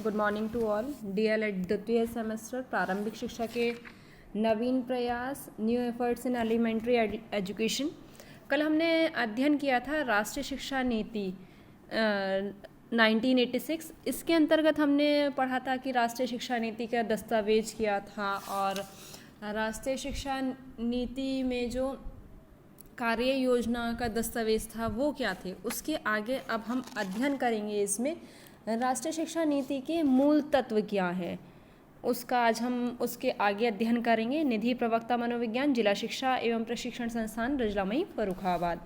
Good morning to all. DElEd द्वितीय semester प्रारंभिक शिक्षा के नवीन प्रयास, new efforts in elementary education. कल हमने अध्ययन किया था राष्ट्रीय शिक्षा नीति 1986। इसके अंतर्गत हमने पढ़ा था कि राष्ट्रीय शिक्षा नीति का दस्तावेज किया था, और राष्ट्रीय शिक्षा नीति में जो कार्य योजना का दस्तावेज था वो क्या थे। उसके आगे अब हम अध्ययन करेंगे इसमें राष्ट्रीय शिक्षा नीति के मूल तत्व क्या है, उसका आज हम उसके आगे अध्ययन करेंगे। निधि प्रवक्ता मनोविज्ञान, जिला शिक्षा एवं प्रशिक्षण संस्थान रजलामई फर्रुखाबाद।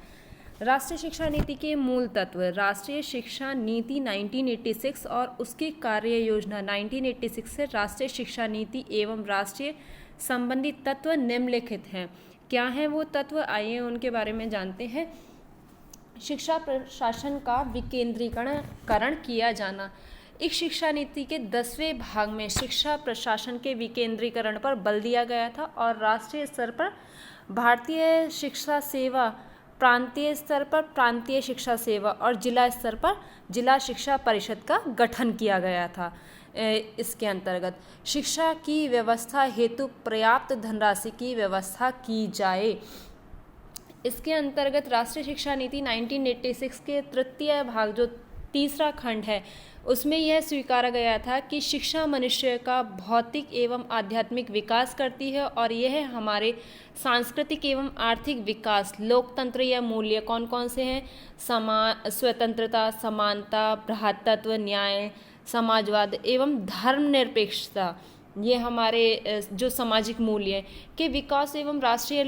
राष्ट्रीय शिक्षा नीति के मूल तत्व। राष्ट्रीय शिक्षा नीति 1986 और उसकी कार्य योजना 1986 से राष्ट्रीय शिक्षा नीति एवं राष्ट्रीय संबंधित तत्व निम्नलिखित हैं। क्या हैं वो तत्व, आइए उनके बारे में जानते हैं। शिक्षा प्रशासन का विकेंद्रीकरण किया जाना। एक शिक्षा नीति के 10वें भाग में शिक्षा प्रशासन के विकेंद्रीकरण पर बल दिया गया था, और राष्ट्रीय स्तर पर भारतीय शिक्षा सेवा, प्रांतीय स्तर पर प्रांतीय शिक्षा सेवा और जिला स्तर पर जिला शिक्षा परिषद का गठन किया गया था। इसके अंतर्गत शिक्षा की व्यवस्था हेतु पर्याप्त धनराशि की व्यवस्था की जाए। इसके अंतर्गत राष्ट्रीय शिक्षा नीति 1986 के तृतीय भाग जो तीसरा खंड है उसमें यह स्वीकारा गया था कि शिक्षा मनुष्य का भौतिक एवं आध्यात्मिक विकास करती है, और यह हमारे सांस्कृतिक एवं आर्थिक विकास, लोकतंत्र या मूल्य कौन कौन से हैं, स्वतंत्रता, समानता, भ्रातृत्व, न्याय, समाजवाद एवं धर्मनिरपेक्षता, ये हमारे जो सामाजिक मूल्य के विकास एवं राष्ट्रीय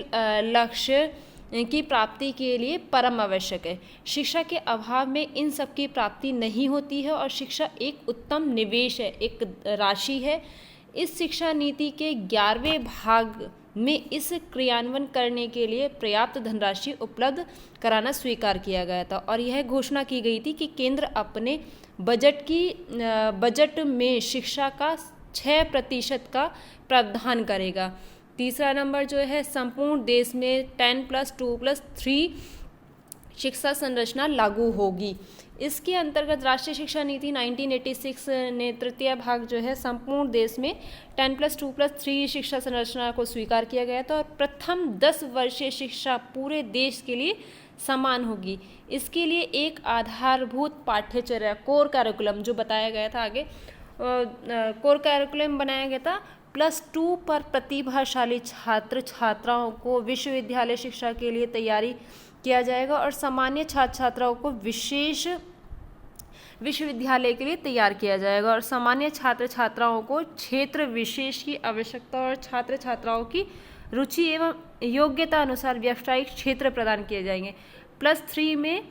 लक्ष्य की प्राप्ति के लिए परम आवश्यक है। शिक्षा के अभाव में इन सब की प्राप्ति नहीं होती है, और शिक्षा एक उत्तम निवेश है, एक राशि है। इस शिक्षा नीति के 11वें भाग में इस क्रियान्वयन करने के लिए पर्याप्त धनराशि उपलब्ध कराना स्वीकार किया गया था, और यह घोषणा की गई थी कि केंद्र अपने बजट में शिक्षा का 6% का प्रावधान करेगा। तीसरा नंबर जो है, संपूर्ण देश में 10+2+3 शिक्षा संरचना लागू होगी। इसके अंतर्गत राष्ट्रीय शिक्षा नीति 1986 ने तृतीय भाग जो है संपूर्ण देश में 10+2+3 शिक्षा संरचना को स्वीकार किया गया था, और प्रथम 10 वर्षीय शिक्षा पूरे देश के लिए समान होगी। इसके लिए एक आधारभूत पाठ्यचर्या, कोर कैरिकुलम जो बताया गया था आगे, कोर कैरिकुलम बनाया गया था। +2 पर प्रतिभाशाली छात्र छात्राओं को विश्वविद्यालय शिक्षा के लिए तैयारी किया जाएगा, और सामान्य छात्र छात्राओं को विशेष विश्वविद्यालय के लिए तैयार किया जाएगा, और सामान्य छात्र छात्राओं को क्षेत्र विशेष की आवश्यकता और छात्र छात्राओं की रुचि एवं योग्यता अनुसार व्यावसायिक क्षेत्र प्रदान किए जाएंगे। +3 में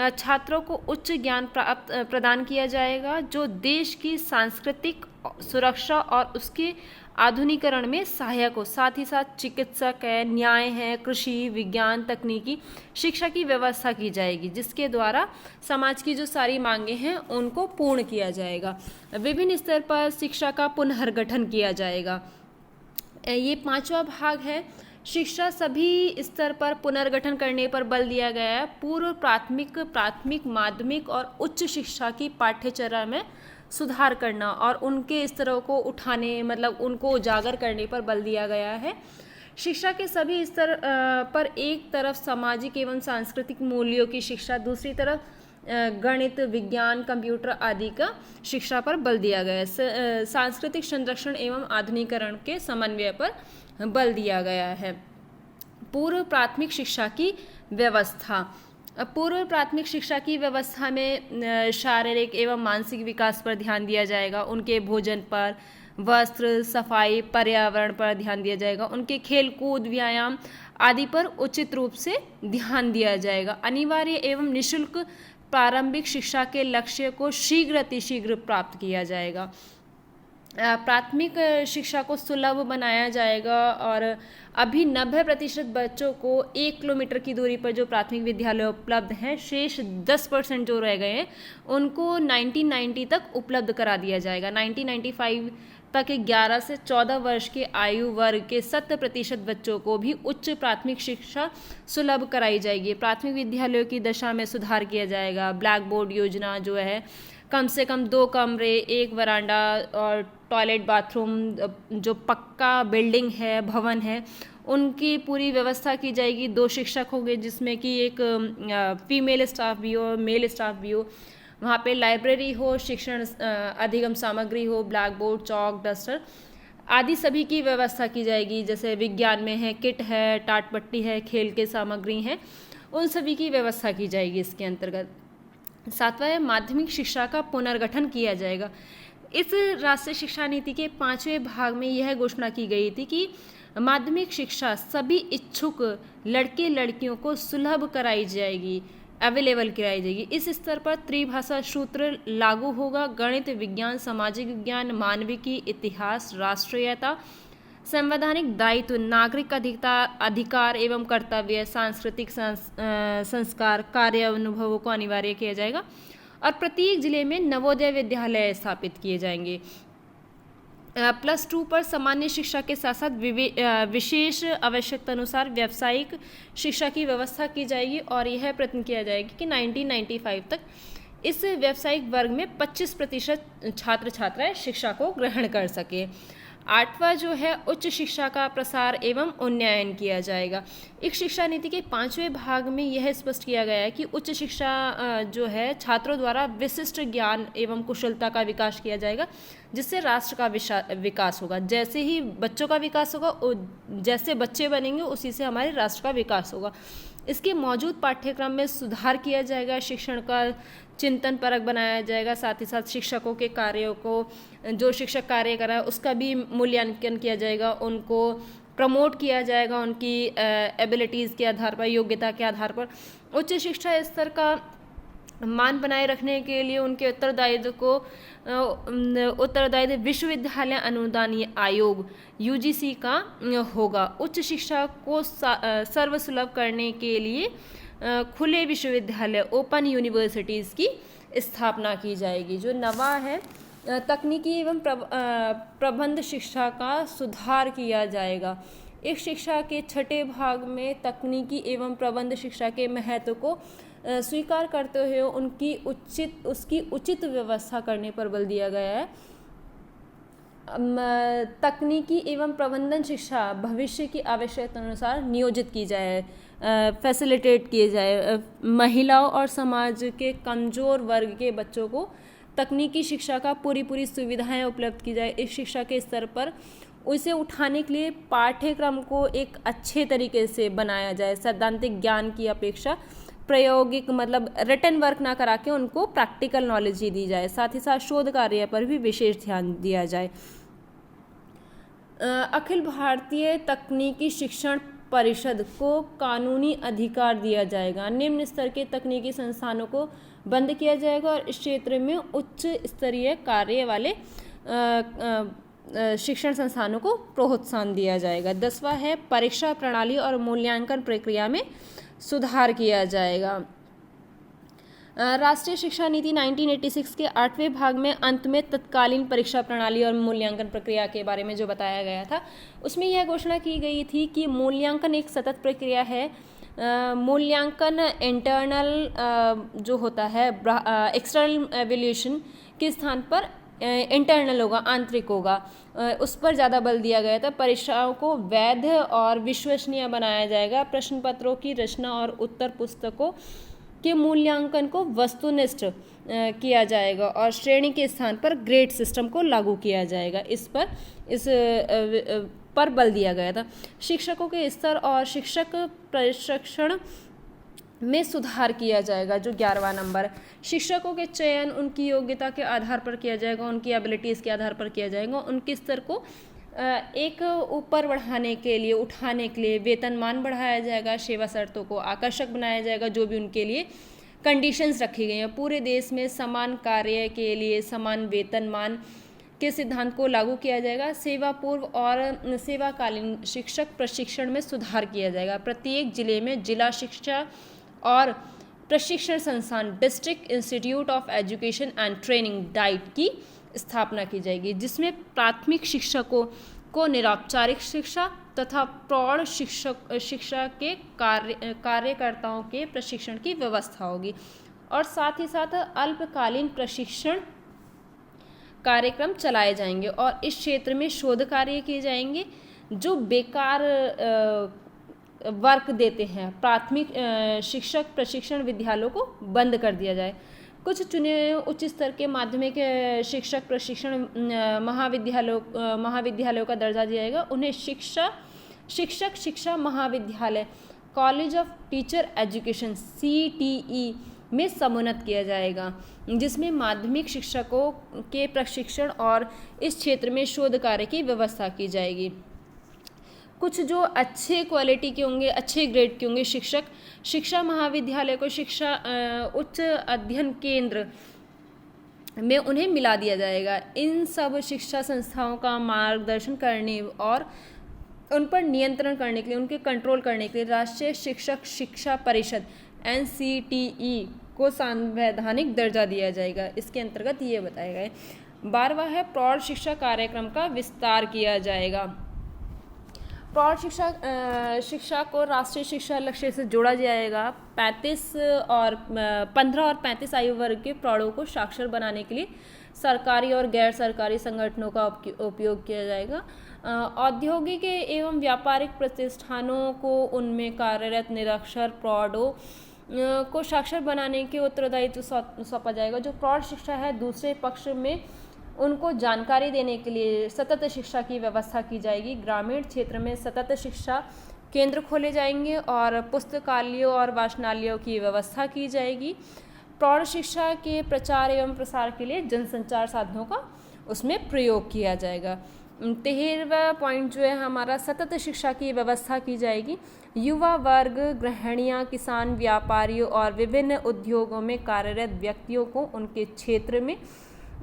छात्रों को उच्च ज्ञान प्रदान किया जाएगा जो देश की सांस्कृतिक सुरक्षा और उसके आधुनिकीकरण में सहायक हो। साथ ही साथ चिकित्सक है, न्याय है, कृषि, विज्ञान, तकनीकी शिक्षा की व्यवस्था की जाएगी, जिसके द्वारा समाज की जो सारी मांगे हैं उनको पूर्ण किया जाएगा। विभिन्न स्तर पर शिक्षा का पुनर्गठन किया जाएगा। ये 5वां भाग है। शिक्षा सभी स्तर पर पुनर्गठन करने पर बल दिया गया है। पूर्व प्राथमिक, माध्यमिक और उच्च शिक्षा की पाठ्यचर्या में सुधार करना और उनके स्तरों को उठाने, मतलब उनको उजागर करने पर बल दिया गया है। शिक्षा के सभी स्तर पर एक तरफ सामाजिक एवं सांस्कृतिक मूल्यों की शिक्षा, दूसरी तरफ गणित, विज्ञान, कंप्यूटर आदि का शिक्षा पर बल दिया गया है। सांस्कृतिक संरक्षण एवं आधुनिकीकरण के समन्वय पर बल दिया गया है। पूर्व प्राथमिक शिक्षा की व्यवस्था। पूर्व प्राथमिक शिक्षा की व्यवस्था में शारीरिक एवं मानसिक विकास पर ध्यान दिया जाएगा, उनके भोजन पर, वस्त्र, सफाई, पर्यावरण पर ध्यान दिया जाएगा, उनके खेल कूद, व्यायाम आदि पर उचित रूप से ध्यान दिया जाएगा। अनिवार्य एवं निःशुल्क प्रारंभिक शिक्षा के लक्ष्य को शीघ्र अतिशीघ्र प्राप्त किया जाएगा। प्राथमिक शिक्षा को सुलभ बनाया जाएगा, और अभी 90% बच्चों को 1 किलोमीटर की दूरी पर जो प्राथमिक विद्यालय उपलब्ध हैं, शेष 10% जो रह गए हैं उनको 1990 तक उपलब्ध करा दिया जाएगा। 1995 तक 11 से 14 वर्ष के आयु वर्ग के 70% बच्चों को भी उच्च प्राथमिक शिक्षा सुलभ कराई जाएगी। प्राथमिक विद्यालयों की दशा में सुधार किया जाएगा। ब्लैक बोर्ड योजना जो है कम से कम 2 कमरे, 1 वरांडा और टॉयलेट बाथरूम, जो पक्का बिल्डिंग है, भवन है, उनकी पूरी व्यवस्था की जाएगी। 2 शिक्षक होंगे जिसमें कि एक फीमेल स्टाफ भी हो, मेल स्टाफ भी हो। वहाँ पे लाइब्रेरी हो, शिक्षण अधिगम सामग्री हो, ब्लैक बोर्ड, चौक, डस्टर आदि सभी की व्यवस्था की जाएगी। जैसे विज्ञान में है, किट है, टाट पट्टी है, खेल के सामग्री हैं, उन सभी की व्यवस्था की जाएगी इसके अंतर्गत। 7वां है माध्यमिक शिक्षा का पुनर्गठन किया जाएगा। इस राष्ट्रीय शिक्षा नीति के 5वें भाग में यह घोषणा की गई थी कि माध्यमिक शिक्षा सभी इच्छुक लड़के लड़कियों को सुलभ कराई जाएगी, अवेलेबल कराई जाएगी। इस स्तर पर त्रिभाषा सूत्र लागू होगा। गणित, विज्ञान, सामाजिक विज्ञान, मानविकी, इतिहास, राष्ट्रीयता, संवैधानिक दायित्व, नागरिक अधिकार एवं कर्तव्य, सांस्कृतिक संस्कार, कार्य अनुभवों को अनिवार्य किया जाएगा और प्रत्येक जिले में नवोदय विद्यालय स्थापित किए जाएंगे। +2 पर सामान्य शिक्षा के साथ साथ विशेष आवश्यकता अनुसार व्यावसायिक शिक्षा की व्यवस्था की जाएगी और यह प्रयत्न किया जाएगा कि 1995 तक इस व्यावसायिक वर्ग में 25% छात्र छात्राएं शिक्षा को ग्रहण कर सके। 8वां जो है उच्च शिक्षा का प्रसार एवं उन्नयन किया जाएगा। एक शिक्षा नीति के 5वें भाग में यह स्पष्ट किया गया है कि उच्च शिक्षा जो है छात्रों द्वारा विशिष्ट ज्ञान एवं कुशलता का विकास किया जाएगा, जिससे राष्ट्र का विकास होगा। जैसे ही बच्चों का विकास होगा, जैसे बच्चे बनेंगे उसी से हमारे राष्ट्र का विकास होगा। इसके मौजूद पाठ्यक्रम में सुधार किया जाएगा, शिक्षण का चिंतन परक बनाया जाएगा, साथ ही साथ शिक्षकों के कार्यों को, जो शिक्षक कार्य कर रहा है उसका भी मूल्यांकन किया जाएगा, उनको प्रमोट किया जाएगा उनकी एबिलिटीज़ के आधार पर, योग्यता के आधार पर। उच्च शिक्षा स्तर का मान बनाए रखने के लिए उनके उत्तरदायित्व विश्वविद्यालय अनुदान आयोग UGC का होगा। उच्च शिक्षा को सर्वसुलभ करने के लिए खुले विश्वविद्यालय, ओपन यूनिवर्सिटीज़ की स्थापना की जाएगी। जो 9वां है तकनीकी एवं प्रबंध शिक्षा का सुधार किया जाएगा। एक शिक्षा के 6ठे भाग में तकनीकी एवं प्रबंध शिक्षा के महत्व को स्वीकार करते हुए उसकी उचित व्यवस्था करने पर बल दिया गया है। तकनीकी एवं प्रबंधन शिक्षा भविष्य की आवश्यकता अनुसार नियोजित की जाए, फैसिलिटेट किए जाए। महिलाओं और समाज के कमज़ोर वर्ग के बच्चों को तकनीकी शिक्षा का पूरी सुविधाएं उपलब्ध की जाए। इस शिक्षा के स्तर पर उसे उठाने के लिए पाठ्यक्रम को एक अच्छे तरीके से बनाया जाए। सैद्धांतिक ज्ञान की अपेक्षा प्रायोगिक मतलब रिटन वर्क ना करा के उनको प्रैक्टिकल नॉलेज ही दी जाए। साथ ही साथ शोध कार्य पर भी विशेष ध्यान दिया जाए। अखिल भारतीय तकनीकी शिक्षण परिषद को कानूनी अधिकार दिया जाएगा। निम्न स्तर के तकनीकी संस्थानों को बंद किया जाएगा और इस क्षेत्र में उच्च स्तरीय कार्य वाले शिक्षण संस्थानों को प्रोत्साहन दिया जाएगा। 10वां है परीक्षा प्रणाली और मूल्यांकन प्रक्रिया में सुधार किया जाएगा। राष्ट्रीय शिक्षा नीति 1986 के 8वें भाग में अंत में तत्कालीन परीक्षा प्रणाली और मूल्यांकन प्रक्रिया के बारे में जो बताया गया था, उसमें यह घोषणा की गई थी कि मूल्यांकन एक सतत प्रक्रिया है। मूल्यांकन इंटरनल जो होता है, एक्सटर्नल एवल्यूशन के स्थान पर इंटरनल होगा, आंतरिक होगा, उस पर ज़्यादा बल दिया गया था। परीक्षाओं को वैध और विश्वसनीय बनाया जाएगा। प्रश्न पत्रों की रचना और उत्तर पुस्तकों के मूल्यांकन को वस्तुनिष्ठ किया जाएगा और श्रेणी के स्थान पर ग्रेड सिस्टम को लागू किया जाएगा। इस पर बल दिया गया था। शिक्षकों के स्तर और शिक्षक प्रशिक्षण में सुधार किया जाएगा। जो 11वां नंबर, शिक्षकों के चयन उनकी योग्यता के आधार पर किया जाएगा, उनकी एबिलिटीज़ के आधार पर किया जाएगा। उनके स्तर को एक ऊपर बढ़ाने के लिए, उठाने के लिए वेतनमान बढ़ाया जाएगा। सेवा शर्तों को आकर्षक बनाया जाएगा, जो भी उनके लिए कंडीशंस रखी गई हैं। पूरे देश में समान कार्य के लिए समान वेतनमान के सिद्धांत को लागू किया जाएगा। सेवा पूर्व और सेवाकालीन शिक्षक प्रशिक्षण में सुधार किया जाएगा। प्रत्येक जिले में जिला शिक्षा और प्रशिक्षण संस्थान, district institute of education and training diet की स्थापना की जाएगी, जिसमें प्राथमिक शिक्षकों को निरौपचारिक शिक्षा तथा प्रौढ़ शिक्षा के कार्यकर्ताओं के प्रशिक्षण की व्यवस्था होगी। और साथ ही साथ अल्पकालीन प्रशिक्षण कार्यक्रम चलाए जाएंगे और इस क्षेत्र में शोध कार्य किए जाएंगे। जो बेकार वर्क देते हैं प्राथमिक शिक्षक प्रशिक्षण विद्यालयों को बंद कर दिया जाए। कुछ चुने उच्च स्तर के माध्यमिक शिक्षक प्रशिक्षण महाविद्यालयों का दर्जा दिया जाएगा। उन्हें शिक्षक शिक्षा महाविद्यालय college of teacher education CTE में समुन्नत किया जाएगा, जिसमें माध्यमिक शिक्षकों के प्रशिक्षण और इस क्षेत्र में शोध कार्य की व्यवस्था की जाएगी। कुछ जो अच्छे क्वालिटी के होंगे, अच्छे ग्रेड के होंगे शिक्षक शिक्षा महाविद्यालय को शिक्षा उच्च अध्ययन केंद्र में उन्हें मिला दिया जाएगा। इन सब शिक्षा संस्थाओं का मार्गदर्शन करने और उन पर नियंत्रण करने के लिए, उनके कंट्रोल करने के लिए राष्ट्रीय शिक्षक शिक्षा परिषद NCTE को संवैधानिक दर्जा दिया जाएगा। इसके अंतर्गत ये बताया गया है। 12वां है प्रौढ़ शिक्षा कार्यक्रम का विस्तार किया जाएगा। प्रौढ़ शिक्षा को राष्ट्रीय शिक्षा लक्ष्य से जोड़ा जाएगा। 15 और 35 आयु वर्ग के प्रौढ़ों को साक्षर बनाने के लिए सरकारी और गैर सरकारी संगठनों का उपयोग किया जाएगा। औद्योगिक एवं व्यापारिक प्रतिष्ठानों को उनमें कार्यरत निरक्षर प्रौढ़ों को साक्षर बनाने के उत्तरदायित्व सौंपा जाएगा। जो प्रौढ़ शिक्षा है, दूसरे पक्ष में उनको जानकारी देने के लिए सतत शिक्षा की व्यवस्था की जाएगी। ग्रामीण क्षेत्र में सतत शिक्षा केंद्र खोले जाएंगे और पुस्तकालयों और वाचनालयों की व्यवस्था की जाएगी। प्रौढ़ शिक्षा के प्रचार एवं प्रसार के लिए जनसंचार साधनों का उसमें प्रयोग किया जाएगा। 13वां पॉइंट जो है हमारा, सतत शिक्षा की व्यवस्था की जाएगी। युवा वर्ग, गृहिणियाँ, किसान, व्यापारियों और विभिन्न उद्योगों में कार्यरत व्यक्तियों को उनके क्षेत्र में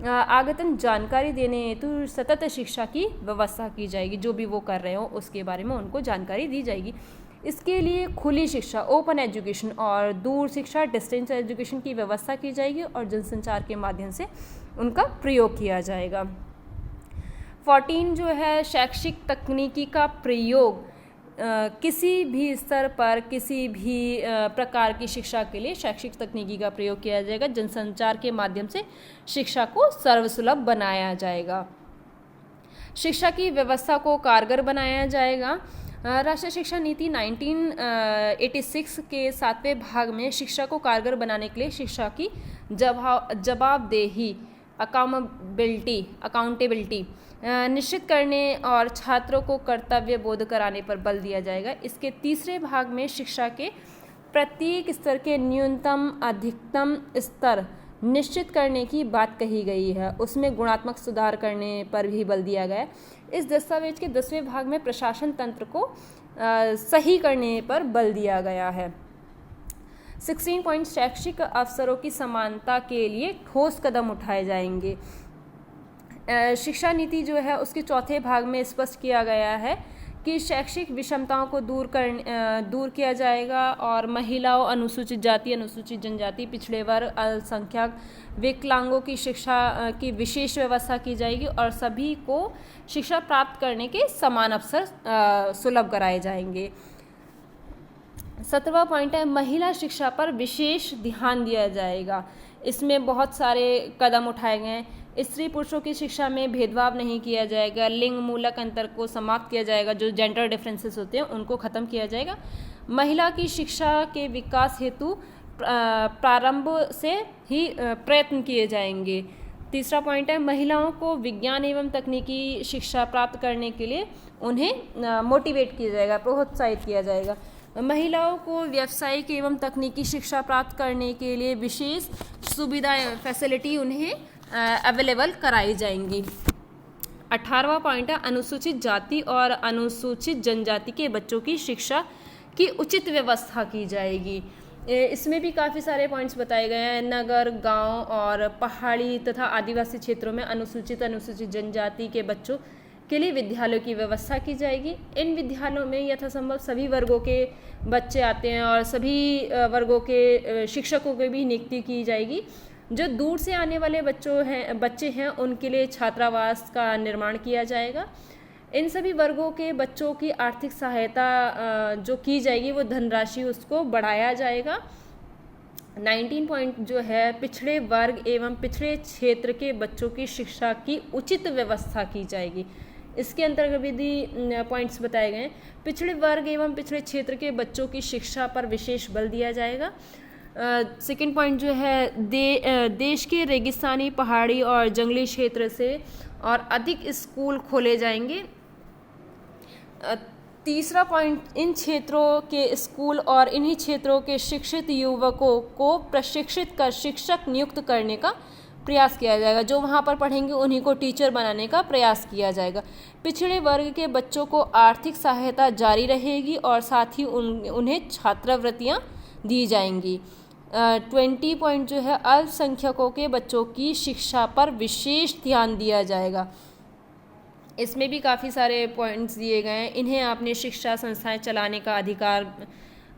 आगतन जानकारी देने हेतु सतत शिक्षा की व्यवस्था की जाएगी। जो भी वो कर रहे हो उसके बारे में उनको जानकारी दी जाएगी। इसके लिए खुली शिक्षा ओपन एजुकेशन और दूर शिक्षा डिस्टेंस एजुकेशन की व्यवस्था की जाएगी और जनसंचार के माध्यम से उनका प्रयोग किया जाएगा। 14 जो है शैक्षिक तकनीकी का प्रयोग किसी भी स्तर पर किसी भी प्रकार की शिक्षा के लिए शैक्षिक तकनीकी का प्रयोग किया जाएगा। जनसंचार के माध्यम से शिक्षा को सर्वसुलभ बनाया जाएगा। शिक्षा की व्यवस्था को कारगर बनाया जाएगा। राष्ट्रीय शिक्षा नीति 1986 के 7वें भाग में शिक्षा को कारगर बनाने के लिए शिक्षा की जवाबदेही अकाउंटेबिलिटी निश्चित करने और छात्रों को कर्तव्य बोध कराने पर बल दिया जाएगा। इसके तीसरे भाग में शिक्षा के प्रत्येक स्तर के न्यूनतम अधिकतम स्तर निश्चित करने की बात कही गई है। उसमें गुणात्मक सुधार करने पर भी बल दिया गया है। इस दस्तावेज के 10वें भाग में प्रशासन तंत्र को सही करने पर बल दिया गया है। 16 पॉइंट शैक्षिक अवसरों की समानता के लिए ठोस कदम उठाए जाएंगे। शिक्षा नीति जो है उसके चौथे भाग में स्पष्ट किया गया है कि शैक्षिक विषमताओं को दूर किया जाएगा और महिलाओं, अनुसूचित जाति, अनुसूचित जनजाति, पिछड़े वर्ग, अल्पसंख्यक, विकलांगों की शिक्षा की विशेष व्यवस्था की जाएगी और सभी को शिक्षा प्राप्त करने के समान अवसर सुलभ कराए जाएंगे। 17वां पॉइंट है महिला शिक्षा पर विशेष ध्यान दिया जाएगा। इसमें बहुत सारे कदम उठाए गए हैं। स्त्री पुरुषों की शिक्षा में भेदभाव नहीं किया जाएगा। लिंग मूलक अंतर को समाप्त किया जाएगा। जो जेंडर डिफरेंसेस होते हैं उनको ख़त्म किया जाएगा। महिला की शिक्षा के विकास हेतु प्रारंभ से ही प्रयत्न किए जाएंगे। तीसरा पॉइंट है महिलाओं को विज्ञान एवं तकनीकी शिक्षा प्राप्त करने के लिए उन्हें मोटिवेट किया जाएगा, प्रोत्साहित किया जाएगा। महिलाओं को व्यावसायिक एवं तकनीकी शिक्षा प्राप्त करने के लिए विशेष सुविधाएं, फैसिलिटी उन्हें अवेलेबल कराई जाएंगी। 18वां पॉइंट है अनुसूचित जाति और अनुसूचित जनजाति के बच्चों की शिक्षा की उचित व्यवस्था की जाएगी। इसमें भी काफ़ी सारे पॉइंट्स बताए गए हैं। नगर, गांव और पहाड़ी तथा आदिवासी क्षेत्रों में अनुसूचित जनजाति के बच्चों के लिए विद्यालयों की व्यवस्था की जाएगी। इन विद्यालयों में यथासंभव सभी वर्गों के बच्चे आते हैं और सभी वर्गों के शिक्षकों की भी नियुक्ति की जाएगी। जो दूर से आने वाले बच्चे हैं उनके लिए छात्रावास का निर्माण किया जाएगा। इन सभी वर्गों के बच्चों की आर्थिक सहायता जो की जाएगी वो धनराशि उसको बढ़ाया जाएगा। 19 पॉइंट जो है, पिछड़े वर्ग एवं पिछड़े क्षेत्र के बच्चों की शिक्षा की उचित व्यवस्था की जाएगी। इसके अंतर्गत भी पॉइंट्स बताए गए हैं। पिछड़े वर्ग एवं पिछड़े क्षेत्र के बच्चों की शिक्षा पर विशेष बल दिया जाएगा। सेकंड पॉइंट जो है, देश के रेगिस्तानी, पहाड़ी और जंगली क्षेत्र से और अधिक स्कूल खोले जाएंगे। तीसरा पॉइंट, इन क्षेत्रों के स्कूल और इन्हीं क्षेत्रों के शिक्षित युवकों को प्रशिक्षित कर शिक्षक नियुक्त करने का प्रयास किया जाएगा। जो वहाँ पर पढ़ेंगे उन्हीं को टीचर बनाने का प्रयास किया जाएगा। पिछड़े वर्ग के बच्चों को आर्थिक सहायता जारी रहेगी और साथ ही उन्हें छात्रवृत्तियाँ दी जाएंगी। 20 पॉइंट जो है, अल्पसंख्यकों के बच्चों की शिक्षा पर विशेष ध्यान दिया जाएगा। इसमें भी काफ़ी सारे पॉइंट्स दिए गए हैं। इन्हें अपने शिक्षा संस्थाएं चलाने का अधिकार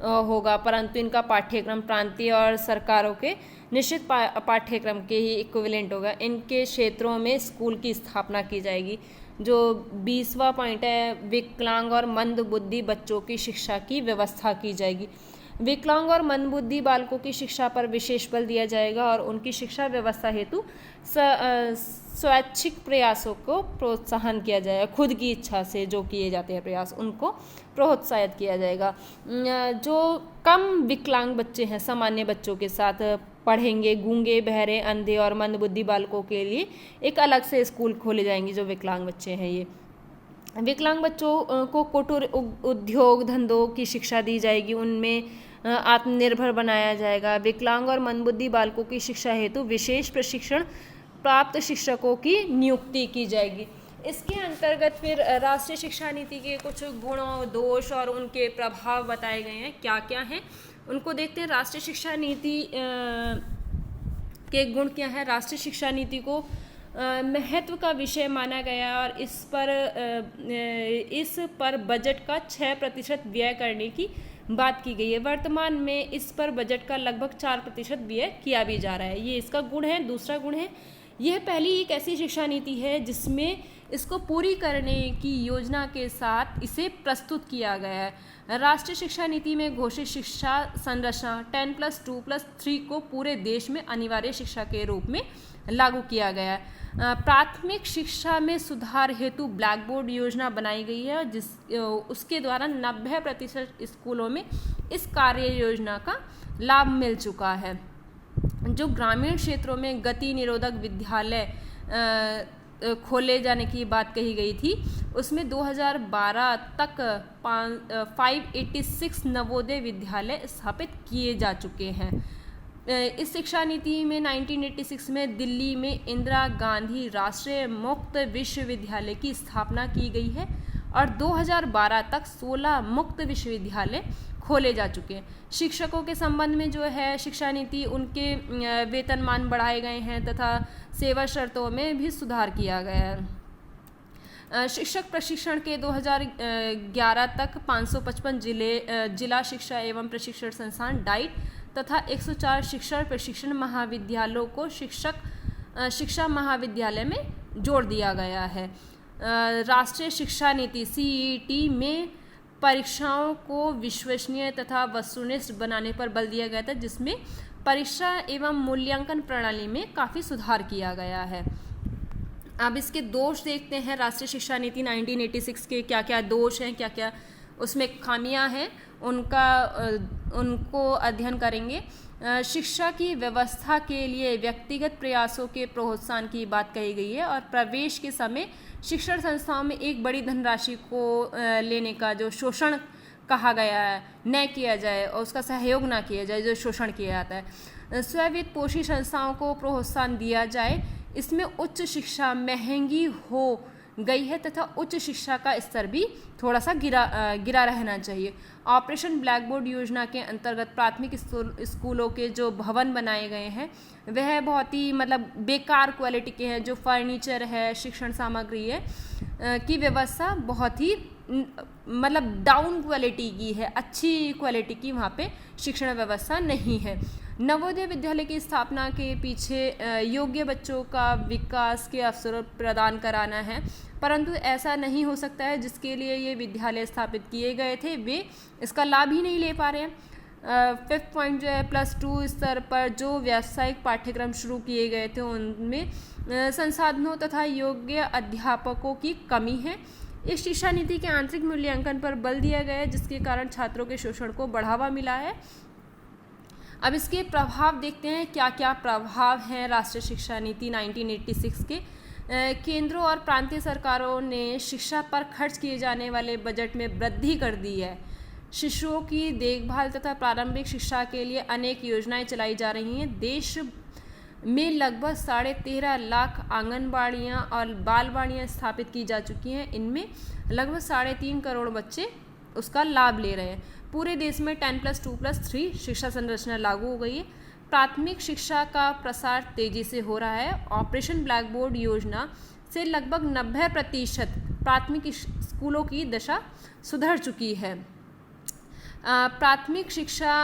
होगा, परंतु इनका पाठ्यक्रम प्रांतीय और सरकारों के निश्चित पाठ्यक्रम के ही इक्विवेलेंट होगा। इनके क्षेत्रों में स्कूल की स्थापना की जाएगी। जो 20वां पॉइंट है, विकलांग और मंदबुद्धि बच्चों की शिक्षा की व्यवस्था की जाएगी। विकलांग और मंदबुद्धि बालकों की शिक्षा पर विशेष बल दिया जाएगा और उनकी शिक्षा व्यवस्था हेतु स्वैच्छिक प्रयासों को प्रोत्साहन किया जाएगा। खुद की इच्छा से जो किए जाते हैं प्रयास, उनको प्रोत्साहित किया जाएगा। जो कम विकलांग बच्चे हैं, सामान्य बच्चों के साथ पढ़ेंगे, गूंगे, बहरे, अंधे और मंदबुद्धि बालकों के लिए एक अलग से स्कूल खोले जाएंगे। जो विकलांग बच्चे हैं, ये विकलांग बच्चों को कुटीर उद्योग धंधों की शिक्षा दी जाएगी, उनमें आत्मनिर्भर बनाया जाएगा। विकलांग और मंदबुद्धि बालकों की शिक्षा हेतु विशेष प्रशिक्षण प्राप्त शिक्षकों की नियुक्ति की जाएगी। इसके अंतर्गत फिर राष्ट्रीय शिक्षा नीति के कुछ गुणों, दोष और उनके प्रभाव बताए गए हैं। क्या क्या हैं उनको देखते हैं। राष्ट्रीय शिक्षा नीति के गुण क्या है। राष्ट्रीय शिक्षा नीति को महत्व का विषय माना गया और इस पर बजट का 6% व्यय करने की बात की गई है। वर्तमान में इस पर बजट का लगभग 4% व्यय किया भी जा रहा है। ये इसका गुण है। दूसरा गुण है, यह पहली एक ऐसी शिक्षा नीति है जिसमें इसको पूरी करने की योजना के साथ इसे प्रस्तुत किया गया है। राष्ट्रीय शिक्षा नीति में घोषित शिक्षा संरचना 10+2+3 को पूरे देश में अनिवार्य शिक्षा के रूप में लागू किया गया है। प्राथमिक शिक्षा में सुधार हेतु ब्लैक बोर्ड योजना बनाई गई है, उसके द्वारा 90% स्कूलों में इस कार्य योजना का लाभ मिल चुका है। जो ग्रामीण क्षेत्रों में गति निरोधक विद्यालय खोले जाने की बात कही गई थी, उसमें 2012 तक 586 नवोदय विद्यालय स्थापित किए जा चुके हैं। इस शिक्षा नीति में 1986 में दिल्ली में इंदिरा गांधी राष्ट्रीय मुक्त विश्वविद्यालय की स्थापना की गई है और 2012 तक 16 मुक्त विश्वविद्यालय खोले जा चुके हैं। शिक्षकों के संबंध में जो है शिक्षा नीति, उनके वेतनमान बढ़ाए गए हैं तथा सेवा शर्तों में भी सुधार किया गया है। शिक्षक प्रशिक्षण के 2011 तक 555 जिला शिक्षा एवं प्रशिक्षण संस्थान डाइट तथा 104 शिक्षण प्रशिक्षण महाविद्यालयों को शिक्षा महाविद्यालय में जोड़ दिया गया है। राष्ट्रीय शिक्षा नीति CET में परीक्षाओं को विश्वसनीय तथा वस्तुनिष्ठ बनाने पर बल दिया गया था, जिसमें परीक्षा एवं मूल्यांकन प्रणाली में काफ़ी सुधार किया गया है। अब इसके दोष देखते हैं। राष्ट्रीय शिक्षा नीति 1986 के क्या क्या दोष हैं, क्या क्या उसमें खामियां हैं, उनको अध्ययन करेंगे। शिक्षा की व्यवस्था के लिए व्यक्तिगत प्रयासों के प्रोत्साहन की बात कही गई है और प्रवेश के समय शिक्षण संस्थाओं में एक बड़ी धनराशि को लेने का जो शोषण कहा गया है न किया जाए और उसका सहयोग ना किया जाए जो शोषण किया जाता है। स्ववित्त पोषी संस्थाओं को प्रोत्साहन दिया जाए। इसमें उच्च शिक्षा महंगी हो गई है तथा उच्च शिक्षा का स्तर भी थोड़ा सा गिरा रहना चाहिए। ऑपरेशन ब्लैक बोर्ड योजना के अंतर्गत प्राथमिक स्कूलों के जो भवन बनाए गए हैं वह बहुत ही बेकार क्वालिटी के हैं। जो फर्नीचर है, शिक्षण सामग्री है की व्यवस्था बहुत ही डाउन क्वालिटी की है, अच्छी क्वालिटी की वहाँ पे शिक्षण व्यवस्था नहीं है। नवोदय विद्यालय की स्थापना के पीछे योग्य बच्चों का विकास के अवसर प्रदान कराना है, परंतु ऐसा नहीं हो सकता है जिसके लिए ये विद्यालय स्थापित किए गए थे वे इसका लाभ ही नहीं ले पा रहे हैं। फिफ्थ पॉइंट जो है +2 स्तर पर जो व्यावसायिक पाठ्यक्रम शुरू किए गए थे उनमें संसाधनों तथा योग्य अध्यापकों की कमी है। इस शिक्षा नीति के आंतरिक मूल्यांकन पर बल दिया गया है, जिसके कारण छात्रों के शोषण को बढ़ावा मिला है। अब इसके प्रभाव देखते हैं, क्या क्या प्रभाव हैं राष्ट्रीय शिक्षा नीति 1986 के। केंद्र और प्रांतीय सरकारों ने शिक्षा पर खर्च किए जाने वाले बजट में वृद्धि कर दी है। शिशुओं की देखभाल तथा प्रारंभिक शिक्षा के लिए अनेक योजनाएं चलाई जा रही हैं। देश में लगभग 13.5 लाख आंगनबाड़ियाँ और बालवाड़ियाँ स्थापित की जा चुकी हैं। इनमें लगभग 3.5 करोड़ बच्चे उसका लाभ ले रहे हैं। पूरे देश में 10+2+3 शिक्षा संरचना लागू हो गई है। प्राथमिक शिक्षा का प्रसार तेजी से हो रहा है। ऑपरेशन ब्लैक बोर्ड योजना से लगभग 90% प्राथमिक स्कूलों की दशा सुधर चुकी है। प्राथमिक शिक्षा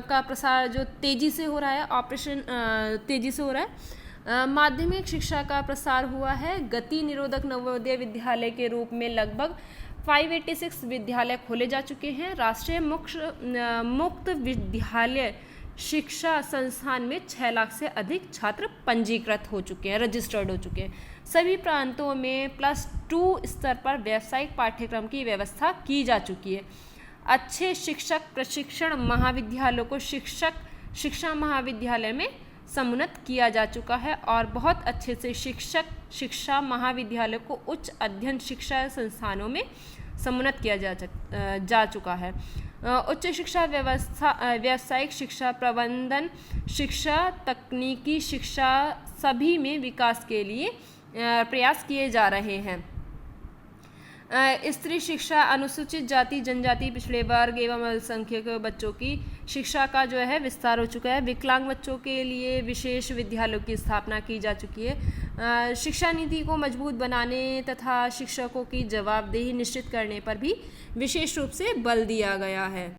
का प्रसार जो तेजी से हो रहा है, तेजी से हो रहा है। माध्यमिक शिक्षा का प्रसार हुआ है। गति निरोधक नवोदय विद्यालय के रूप में लगभग 586 विद्यालय खोले जा चुके हैं। राष्ट्रीय मुक्त विद्यालय शिक्षा संस्थान में 6 लाख से अधिक छात्र पंजीकृत हो चुके हैं, रजिस्टर्ड हो चुके हैं। सभी प्रांतों में +2 स्तर पर व्यावसायिक पाठ्यक्रम की व्यवस्था की जा चुकी है। अच्छे शिक्षक प्रशिक्षण महाविद्यालयों को शिक्षा महाविद्यालय में समुन्नत किया जा चुका है और बहुत अच्छे से शिक्षा महाविद्यालय को उच्च अध्ययन शिक्षा संस्थानों में समुन्नत किया जा चुका है। उच्च शिक्षा व्यवस्था, व्यावसायिक शिक्षा, प्रबंधन शिक्षा, तकनीकी शिक्षा सभी में विकास के लिए प्रयास किए जा रहे हैं। स्त्री शिक्षा, अनुसूचित जाति जनजाति पिछड़े वर्ग एवं अल्पसंख्यक बच्चों की शिक्षा का जो है विस्तार हो चुका है। विकलांग बच्चों के लिए विशेष विद्यालयों की स्थापना की जा चुकी है। शिक्षा नीति को मजबूत बनाने तथा शिक्षकों की जवाबदेही निश्चित करने पर भी विशेष रूप से बल दिया गया है।